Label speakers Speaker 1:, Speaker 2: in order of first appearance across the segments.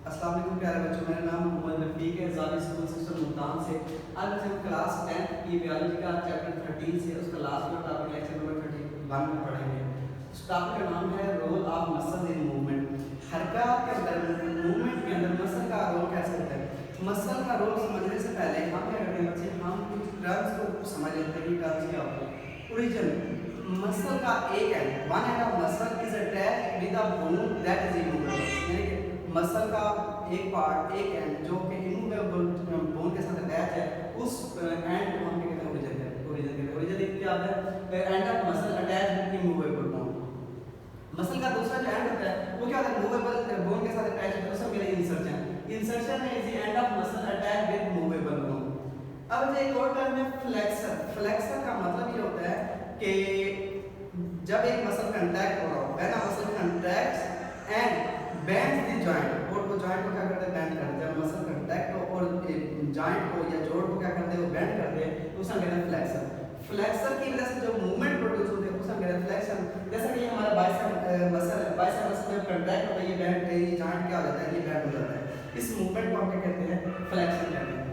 Speaker 1: अस्सलाम वालेकुम प्यारे बच्चों, मेरा नाम मोहम्मद रफीक है। ज़ावी स्कूल सिस्टम मुल्तान से। आज हम क्लास 10th की बायोलॉजी का चैप्टर 13 से उसका लास्ट जो टॉपिक लेक्चर नंबर 31 में पढ़ेंगे। उस टॉपिक का नाम है role of muscle in movement. हरकत के अंदर, मूवमेंट के अंदर मसल का रोल कैसे होता है। मसल का रोल समझने से पहले हम क्या करते हैं बच्चे, हम कुछ टर्म्स को समझ लेते हैं कि टर्म्स क्या होते हैं। ओरिजिन मसल का एक and, one end of muscle is attached with a bone that is immovable. यानी कि मसल का एक पार्ट, एक एंड जो कि इमूवेबल बोन के साथ अटैच है, उस एंड को हम क्या कहते हैं ओरिजिन कहते हैं। ओरिजिन क्या होता है? End of muscle attach with immovable bone. Muscle का दूसरा जो एंड होता है वो क्या होता है? मूवेबल बोन के साथ अटैच होता है, उसको कहते हैं insertion. Insertion is the end of muscle attach with movable bone. अब जो एक और टर्म है फ्लेक्सर। फ्लेक्सर का मतलब ये होता है कि जब एक मसल कंट्रैक्ट हो रहा हो, when a muscle contracts and bend the joint, और वो जॉइंट को क्या करते हैं? बेंड करते हैं। जब मसल कंट्रैक्ट हो और जॉइंट को या जोड़ को क्या करते हैं? वो बेंड करते हैं, तो उसे कहते हैं फ्लेक्सर। फ्लेक्सर की वजह से जो मूवमेंट प्रोड्यूस होती है उसे कहते हैं फ्लेक्शन। जैसा कि हमारा बाइसेप मसल है, बाइसेप मसल जब कंट्रैक्ट होता है, ये बेंड, ये जॉइंट क्या हो जाता है? ये बेंड हो जाता है। इस मूवमेंट को हम क्या कहते हैं? फ्लेक्शन कहते हैं।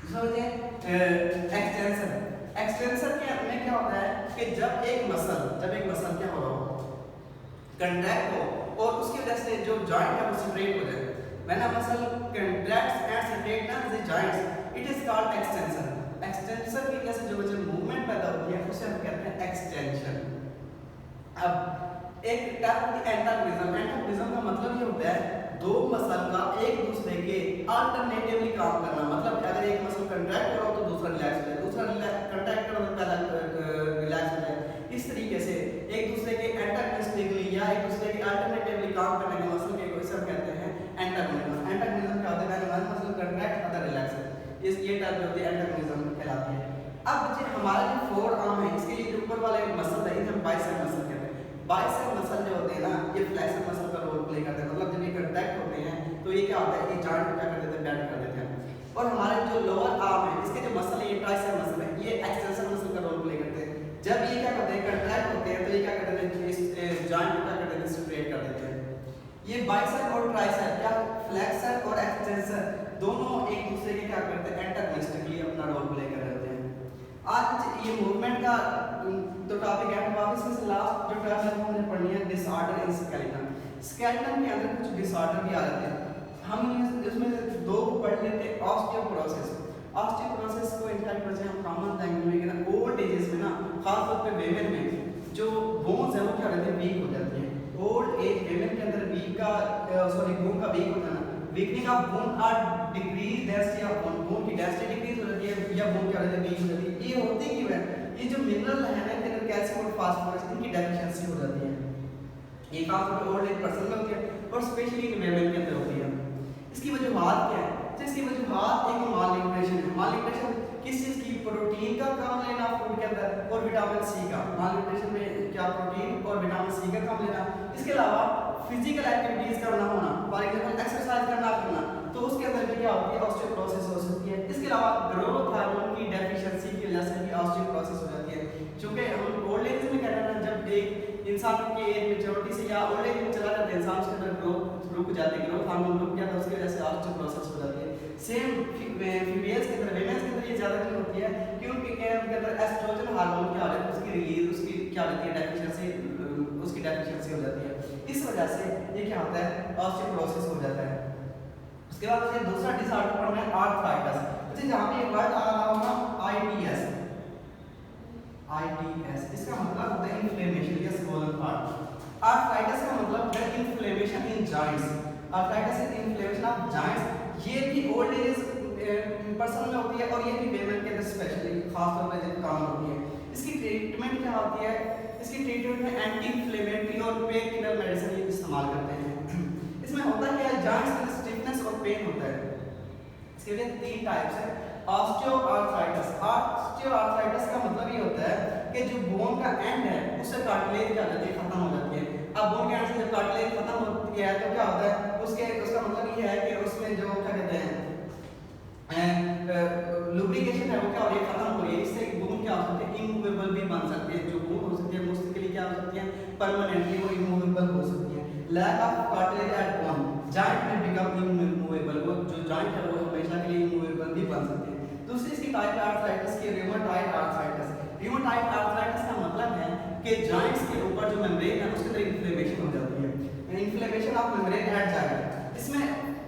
Speaker 1: दूसरा होता है एक्सटेंशन। एक्सटेंशन के में क्या होता है कि जब एक मसल क्या हो रहा हो? कंट्रैक्ट हो और उसकी वजह से जो जॉइंट है वो स्ट्रेट हो जाए। When a muscle contracts and straightens the joints it is called extension. Extension की वजह से जो मूवमेंट पैदा होती है उसे हम कहते हैं एक्सटेंशन। अब एक टर्म एंटागोनिज्म। एंटागोनिज्म का मतलब ये होता है दो मसल का एक दूसरे के अल्टरनेटिवली काम करना। मतलब अगर एक मसल कंट्रैक्ट हो रहा हो तो दूसरा रिलैक्स हो जाए, दूसरा कंट्रैक्ट हो रहा हो तो पहला रिलैक्स हो जाए। इस तरीके से एक दूसरे के एंटागोनिस्टिकली या एक दूसरे के अल्टरनेटिवली काम करने के मसल के को सब कहते हैं एंटागोनिज्म। एंटागोनिज्म क्या होता है? पहले one muscle contract other relax. इस ये टर्म जो होती है एंटागोनिज्म कहलाती है। अब बच्चे हमारा जो फोर आर्म है, इसके लिए जो ऊपर वाला एक मसल है इसे हम बाइसेप मसल कहते हैं। बाइसेप मसल जो होते हैं ना, ये फ्लेक्सर मसल का रोल प्ले करते हैं। मतलब जब ये कंट्रैक्ट होते हैं तो ये क्या होता है? ये जॉइंट को क्या कर देते हैं? बेंड कर देते हैं। और हमारे जो लोअर आर्म है, इसके जो मसल है ये ट्राइसेप मसल है, ये एक्सटेंशन मसल का रोल प्ले करते हैं। जब ये क्या करते हैं? कंट्रैक्ट होते हैं तो ये क्या करते हैं? इस जॉइंट को क्या कर देते हैं? स्ट्रेट कर देते हैं। ये बाइसेप और ट्राइसेप क्या फ्लेक्सर और एक्सटेंशन दोनों एक दूसरे के क्या करते हैं? एंटागोनिस्टिकली अपना रोल प्ले कर रहे होते हैं। आज ये मूवमेंट का तो टॉपिक है। वापस से लास्ट जो टर्म है वो हमने पढ़नी है डिसऑर्डर इन स्केलेटन। स्केलेटन के अंदर कुछ डिसऑर्डर भी आ जाते हैं। हम इसमें से दो को पढ़ लेते हैं। ऑस्टियोपोरोसिस। ऑस्टियोपोरोसिस को इनफैक्ट वैसे हम कॉमन लैंग्वेज में ना ओल्ड एजेस में ना, खास तौर पे वेमेन में जो बोन्स है वो क्या रहते हैं? वीक हो जाती है। ओल्ड एज वेमेन के अंदर वीक का बोन का वीक होता है ना, weakening of bone or decrease density of bone. Bone की डेंसिटी डिक्रीज हो जाती है या बोन क्या रहती है? वीक हो जाती है। ये होती क्यों है? ये जो मिनरल है ना, इनके अंदर कैल्शियम और फास्फोरस इनकी डेफिशिएंसी हो जाती है। ये खास तौर पे ओल्ड एज पर्सन में होती है और स्पेशली इन वेमेन के अंदर होती है। इसकी वजूहात क्या है? तो इसकी वजूहात एक माल न्यूट्रिशन है। माल न्यूट्रिशन किस चीज़ की? प्रोटीन का कम लेना फूड के अंदर और विटामिन सी का। माल न्यूट्रिशन में क्या? प्रोटीन और विटामिन सी का कम लेना। इसके अलावा फिजिकल एक्टिविटीज का ना होना, फॉर एग्जांपल एक्सरसाइज करना करना, तो उसके अंदर भी क्या होती है? ऑस्टियोपोरोसिस हो सकती है। इसके अलावा ग्रोथ हार्मोन की डेफिशिएंसी की वजह से भी ऑस्टियोपोरोसिस हो जाती है। क्योंकि हम ओल्ड एज में कहते हैं जब एक इंसान की एज मेच्योरिटी से या ओल्ड एज में चला जाता है इंसान, उसके अंदर ग्रोथ रुक जाती है, ग्रोथ हार्मोन रुक जाता है, उसकी वजह से ऑस्टियोपोरोसिस हो जाती है। सेम फीमेल्स के अंदर, विमेंस के अंदर ये ज़्यादा क्यों होती है? क्योंकि उनके अंदर एस्ट्रोजन हार्मोन क्या हो जाता है? उसकी रिलीज, उसकी क्या होती है? डेफिशिएंसी, उसकी डेफिशिएंसी हो जाती है। इस वजह से ये क्या होता है? ऑस्टियोपोरोसिस हो जाता है। उसके बाद मुझे दूसरा डिसऑर्डर पढ़ना है आर्थराइटिस। अच्छा, जहाँ पे वर्ड आ रहा होगा आईटीएस, आईटीएस इसका मतलब होता है इन्फ्लेमेशन या swollen पार्ट। आर्थराइटिस का मतलब है inflammation in joints. Arthritis is inflammation of joints. ये भी ओल्ड एज पर्सन में होती है और ये भी वेमेन के अंदर स्पेशली खास तौर पे कॉमन होती है। इसकी ट्रीटमेंट क्या होती है? इसकी ट्रीटमेंट में एंटी इन्फ्लेमेटरी और पेन किलर मेडिसिन ये इस्तेमाल करते हैं। इसमें होता क्या है? जॉइंट्स में स्टिफनेस और पेन होता है। इसके लिए तीन टाइप्स है। ऑस्टियोआर्थराइटिस। ऑस्टियोआर्थराइटिस का मतलब ये होता है कि जो बोन का एंड है उससे कार्टिलेज क्या हो जाती है? खत्म हो जाती है। अब बोन के एंड से जब कार्टिलेज खत्म होती है तो क्या होता है? उसका मतलब ये है कि उसमें जो क्या कहते हैं लुब्रिकेशन है वो क्या हो रही है? खत्म हो रही है। इससे बोन क्या हो सकती है? इमूवेबल भी बन सकती है। जो बोन हो सकती है मुस्तकिल क्या हो सकती है? परमानेंटली वो इमूवेबल हो सकती है। Lack of cartilage at bone. Joint में बिकम इमूवेबल, वो जो जॉइंट है वो हमेशा के लिए इमूवेबल भी बन सकते हैं। दूसरी इसकी टाइप है आर्थराइटिस की रियोमेटॉइड आर्थराइटिस। रियोमेटॉइड आर्थराइटिस का मतलब है कि जॉइंट्स के ऊपर जो मेम्ब्रेन है उसके अंदर इन्फ्लेमेशन हो जाती है, इन्फ्लेमेशन ऑफ मेम्ब्रेन एट जाएगा। इसमें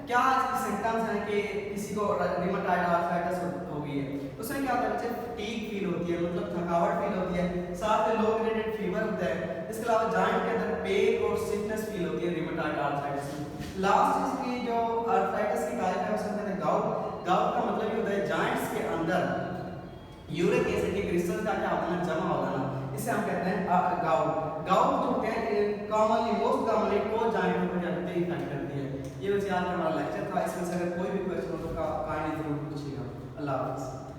Speaker 1: क्या इसके सिम्टम्स हैं कि किसी को रियोमेटॉइड आर्थराइटिस हो गई है, उसमें क्या होता है बच्चे, फटीग फील होती है, मतलब थकावट फील होती है, साथ में लो ग्रेडेड फीवर होता है। इसके अलावा जॉइंट के अंदर पेन और स्टिफनेस फील होती है रियोमेटॉइड आर्थराइटिस में। लास्ट इसकी जो आर्थराइटिस की टाइप है उसमें कहते हैं गाउट। गाउट का मतलब ये होता है जॉइंट्स के अंदर यूरिक एसिड के क्रिस्टल्स का क्या होता है, जमा हो जाना, इसे हम कहते हैं गाउट। गाउट जो होते हैं कॉमनली मोस्ट कॉमनली को जॉइंट पर क्या करते हैं, इफेक्ट करती है। ये बस याद हमारा लेक्चर था, इसमें से अगर कोई भी क्वेश्चन हो तो काइंडली जरूर पूछिएगा। अल्लाह हाफ़िज़।